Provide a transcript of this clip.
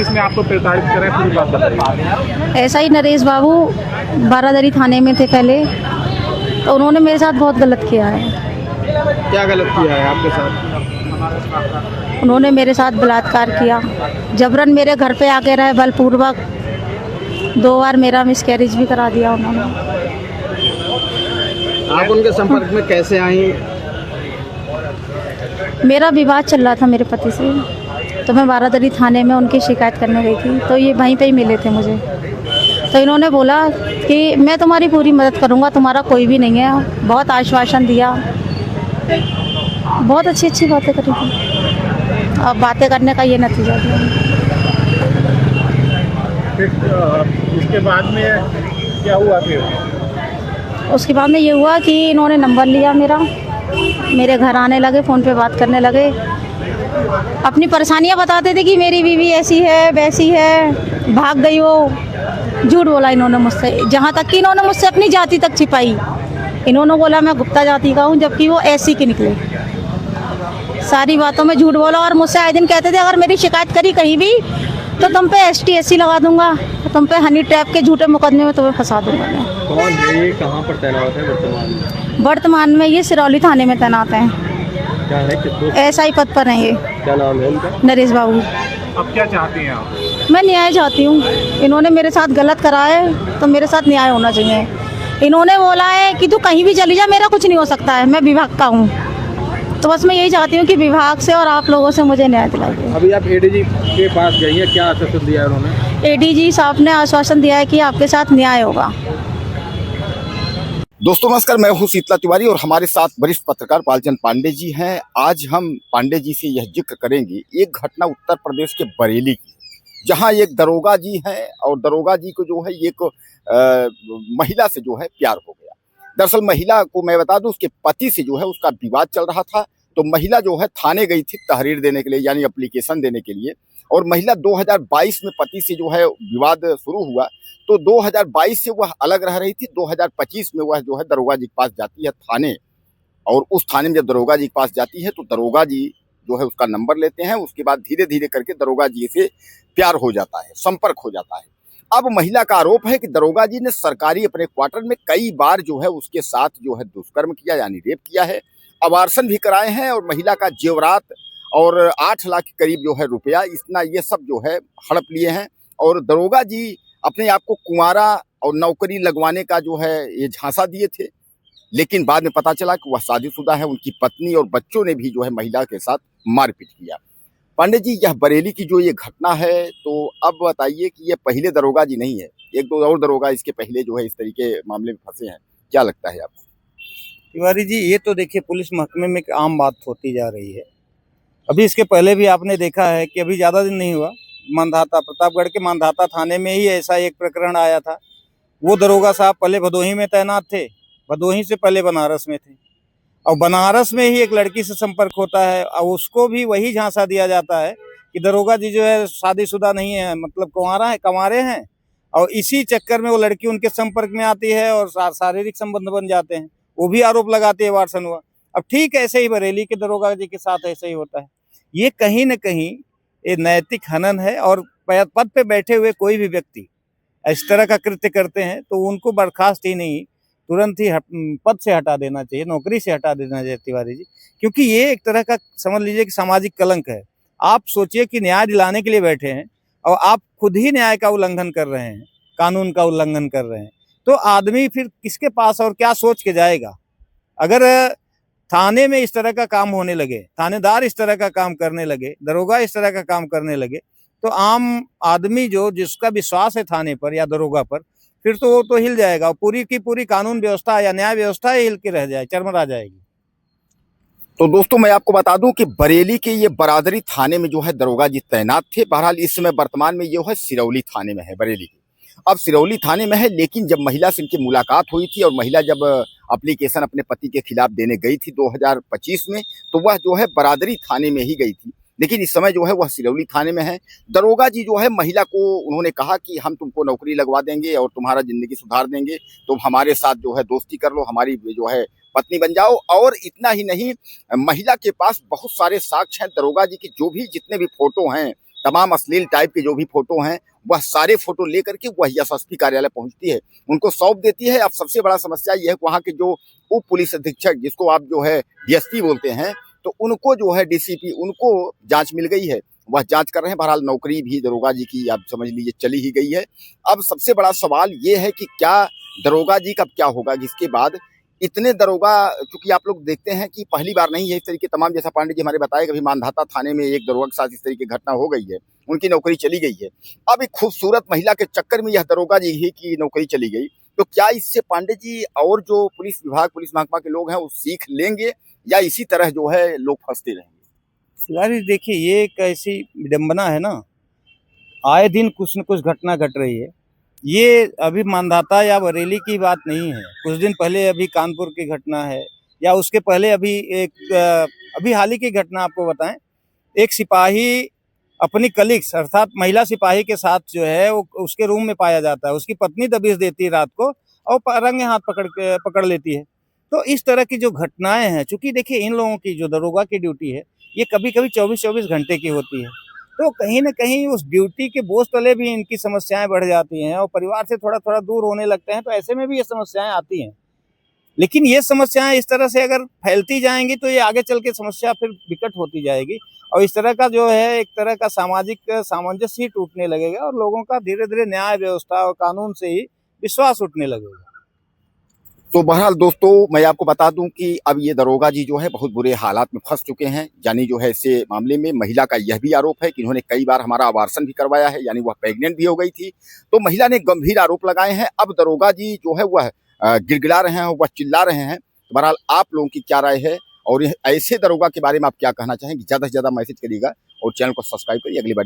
किसने आपको प्रताड़ित करा है, पूरी बात बताइए। ऐसा ही नरेश बाबू बारादरी थाने में थे पहले, तो उन्होंने मेरे साथ बहुत गलत किया है। क्या गलत किया है आपके साथ? उन्होंने मेरे साथ बलात्कार किया, जबरन मेरे घर पे आके रहे बलपूर्वक। 2 बार मेरा मिसकैरेज भी करा दिया उन्होंने। आप उनके संपर्क में कैसे आई? मेरा विवाद चल रहा था मेरे पति से, तो मैं बारादरी थाने में उनकी शिकायत करने गई थी, तो ये वहीं पे ही मिले थे मुझे। तो इन्होंने बोला कि मैं तुम्हारी पूरी मदद करूंगा, तुम्हारा कोई भी नहीं है। बहुत आश्वासन दिया, बहुत अच्छी अच्छी बातें करी थी। अब बातें करने का ये नतीजा दिया। इसके बाद में क्या हुआ फिर? उसके बाद में ये हुआ कि इन्होंने नंबर लिया मेरा, मेरे घर आने लगे, फ़ोन पे बात करने लगे, अपनी परेशानियां बताते थे कि मेरी बीवी ऐसी है वैसी है, भाग गई वो। झूठ बोला इन्होंने मुझसे, जहाँ तक कि इन्होंने मुझसे अपनी जाति तक छिपाई। इन्होंने बोला मैं गुप्ता जाति का हूँ, जबकि वो ऐसी के निकले। सारी बातों में झूठ बोला और मुझसे आए दिन कहते थे अगर मेरी शिकायत करी कहीं भी तो तुम पे ST SC लगा दूंगा, तुम पे हनी ट्रैप के झूठे मुकदमे में तुम्हें फंसा दूंगा मैं। कौन है ये, कहाँ पर तैनात है वर्तमान में? वर्तमान में ये सिरौली थाने में तैनात हैं। क्या है, कितने SI पद पर हैं ये। क्या नाम है उनका? नरेश बाबू। अब क्या चाहती हैं आप? मैं न्याय चाहती हूँ। इन्होंने मेरे साथ गलत करा है, तो मेरे साथ न्याय होना चाहिए। इन्होंने बोला है कि तू कहीं भी चली जा, मेरा कुछ नहीं हो सकता है, मैं विभाग का हूँ। तो बस मैं यही चाहती हूँ कि विभाग से और आप लोगों से मुझे न्याय दिलाइए। अभी आप ADG के पास गई हैं, क्या आश्वासन दिया है उन्होंने? ADG साहब ने आश्वासन दिया है कि आपके साथ न्याय होगा। दोस्तों नमस्कार, मैं हूं शीतला तिवारी और हमारे साथ वरिष्ठ पत्रकार बालचंद पांडे जी हैं। आज हम पांडे जी से यह जिक्र करेंगे एक घटना उत्तर प्रदेश के बरेली की, जहां एक दरोगा जी हैं और दरोगा जी को जो है एक महिला से जो है प्यार हो गया। दरअसल महिला को मैं बता दूं, उसके पति से जो है उसका विवाद चल रहा था। तो महिला जो है थाने गई थी तहरीर देने के लिए, यानी एप्लीकेशन देने के लिए। और महिला 2022 में पति से जो है विवाद शुरू हुआ, तो 2022 से वह अलग रह रही थी। 2025 में वह जो है दरोगा जी के पास जाती है थाने, और उस थाने में जब दरोगा जी के पास जाती है तो दरोगा जी जो है उसका नंबर लेते हैं। उसके बाद धीरे धीरे करके दरोगा जी से प्यार हो जाता है, संपर्क हो जाता है। अब महिला का आरोप है कि दरोगा जी ने सरकारी अपने क्वार्टर में कई बार जो है उसके साथ जो है दुष्कर्म किया, यानी रेप किया है, अबार्सन भी कराए हैं, और महिला का जेवरात और 8 लाख के करीब जो है रुपया, इतना ये सब जो है हड़प लिए हैं। और दरोगा जी अपने आप को कुंवारा और नौकरी लगवाने का जो है ये झांसा दिए थे, लेकिन बाद में पता चला कि वह शादीशुदा है। उनकी पत्नी और बच्चों ने भी जो है महिला के साथ मारपीट किया। पांडे जी, यह बरेली की जो ये घटना है, तो अब बताइए कि ये पहले दरोगा जी नहीं है, 1-2 और दरोगा इसके पहले जो है इस तरीके मामले में फंसे हैं। क्या लगता है आपको? तिवारी जी, ये तो देखिए पुलिस महकमे में एक आम बात होती जा रही है। अभी इसके पहले भी आपने देखा है कि अभी ज़्यादा दिन नहीं हुआ, मांधाता, प्रतापगढ़ के मांधाता थाने में ही ऐसा एक प्रकरण आया था। वो दरोगा साहब पहले भदोही में तैनात थे, भदोही से पहले बनारस में थे, और बनारस में ही एक लड़की से संपर्क होता है और उसको भी वही झांसा दिया जाता है कि दरोगा जी जो है शादीशुदा नहीं है, मतलब कुंवारा है, कंवारे हैं। और इसी चक्कर में वो लड़की उनके संपर्क में आती है और शारीरिक संबंध बन जाते हैं। वो भी आरोप लगाते हैं वारसन हुआ। अब ठीक ऐसे ही बरेली के दरोगा जी के साथ ऐसे ही होता है। ये कहीं न कहीं ये नैतिक हनन है, और पद पे बैठे हुए कोई भी व्यक्ति इस तरह का कृत्य करते हैं तो उनको बर्खास्त ही नहीं, तुरंत ही पद से हटा देना चाहिए, नौकरी से हटा देना चाहिए तिवारी जी। क्योंकि ये एक तरह का समझ लीजिए कि सामाजिक कलंक है। आप सोचिए कि न्याय दिलाने के लिए बैठे हैं और आप खुद ही न्याय का उल्लंघन कर रहे हैं, कानून का उल्लंघन कर रहे हैं, तो आदमी फिर किसके पास और क्या सोच के जाएगा? अगर थाने में इस तरह का काम होने लगे, थानेदार इस तरह का काम करने लगे, दरोगा इस तरह का काम करने लगे, तो आम आदमी जो जिसका विश्वास है थाने पर या दरोगा पर, फिर तो वो तो हिल जाएगा। पूरी की पूरी कानून व्यवस्था या न्याय व्यवस्था हिल के रह जाए, चरमरा जाएगी। तो दोस्तों मैं आपको बता दूं कि बरेली के ये बरादरी थाने में जो है दरोगा जी तैनात थे। बहरहाल इस समय वर्तमान में ये है सिरौली थाने में है, बरेली की। अब सिरौली थाने में है, लेकिन जब महिला से इनकी मुलाकात हुई थी और महिला जब एप्लीकेशन अपने पति के खिलाफ देने गई थी 2025 में, तो वह जो है बरादरी थाने में ही गई थी। लेकिन इस समय जो है वह सिरौली थाने में है। दरोगा जी जो है महिला को उन्होंने कहा कि हम तुमको नौकरी लगवा देंगे और तुम्हारा जिंदगी सुधार देंगे, तुम हमारे साथ जो है दोस्ती कर लो, हमारी जो है पत्नी बन जाओ। और इतना ही नहीं, महिला के पास बहुत सारे साक्ष्य हैं दरोगा जी की, जो भी जितने भी फोटो हैं, तमाम अश्लील टाइप के जो भी फोटो हैं वह सारे फोटो लेकर के वह एसएसपी कार्यालय पहुंचती है, उनको सौंप देती है। अब सबसे बड़ा समस्या यह है वहाँ के जो उप पुलिस अधीक्षक, जिसको आप जो है डीएसपी बोलते हैं, तो उनको जो है डीसीपी, उनको जांच मिल गई है, वह जांच कर रहे हैं। बहरहाल नौकरी भी दरोगा जी की आप समझ लीजिए चली ही गई है। अब सबसे बड़ा सवाल ये है कि क्या दरोगा जी का क्या होगा जिसके बाद इतने दरोगा, चूंकि आप लोग देखते हैं कि पहली बार नहीं है इस तरीके तमाम, जैसा पांडे जी हमारे बताए, कभी मानधाता थाने में एक दरोगा के साथ इस तरीके की घटना हो गई है, उनकी नौकरी चली गई है। अब एक खूबसूरत महिला के चक्कर में यह दरोगा जी ही की नौकरी चली गई, तो क्या इससे पांडे जी और जो पुलिस विभाग, पुलिस महकमा के लोग हैं वो सीख लेंगे या इसी तरह जो है लोग फंसते रहेंगे? फिलहाल देखिए, ये एक ऐसी विडंबना है ना, आए दिन कुछ न कुछ घटना घट रही है। ये अभी मानधाता या बरेली की बात नहीं है, कुछ दिन पहले अभी कानपुर की घटना है, या उसके पहले अभी हाल ही की घटना आपको बताएं, एक सिपाही अपनी कलीग्स अर्थात महिला सिपाही के साथ जो है वो उसके रूम में पाया जाता है, उसकी पत्नी दबिश देती है रात को और रंगे हाथ पकड़ लेती है। तो इस तरह की जो घटनाएं हैं, चूंकि देखिए इन लोगों की जो दरोगा की ड्यूटी है ये कभी कभी 24-24 घंटे की होती है, तो कहीं ना कहीं उस ड्यूटी के बोझ तले भी इनकी समस्याएं बढ़ जाती हैं और परिवार से थोड़ा थोड़ा दूर होने लगते हैं, तो ऐसे में भी ये समस्याएं आती हैं। लेकिन ये समस्याएं इस तरह से अगर फैलती जाएंगी तो ये आगे चल के समस्या फिर विकट होती जाएगी और इस तरह का जो है एक तरह का सामाजिक सामंजस्य ही टूटने लगेगा और लोगों का धीरे धीरे न्याय व्यवस्था और कानून से ही विश्वास उठने लगेगा। तो बहरहाल दोस्तों, मैं आपको बता दूं कि अब ये दरोगा जी जो है बहुत बुरे हालात में फंस चुके हैं। यानी जो है इस मामले में महिला का यह भी आरोप है कि इन्होंने कई बार हमारा अबार्सन भी करवाया है, यानी वह प्रेग्नेंट भी हो गई थी। तो महिला ने गंभीर आरोप लगाए हैं। अब दरोगा जी जो है वह गिड़गिड़ा रहे हैं, वह चिल्ला रहे हैं। बहरहाल आप लोगों की क्या राय है और ऐसे दरोगा के बारे में आप क्या कहना चाहेंगे? ज़्यादा से ज़्यादा मैसेज करिएगा और चैनल को सब्सक्राइब करिए। अगली बार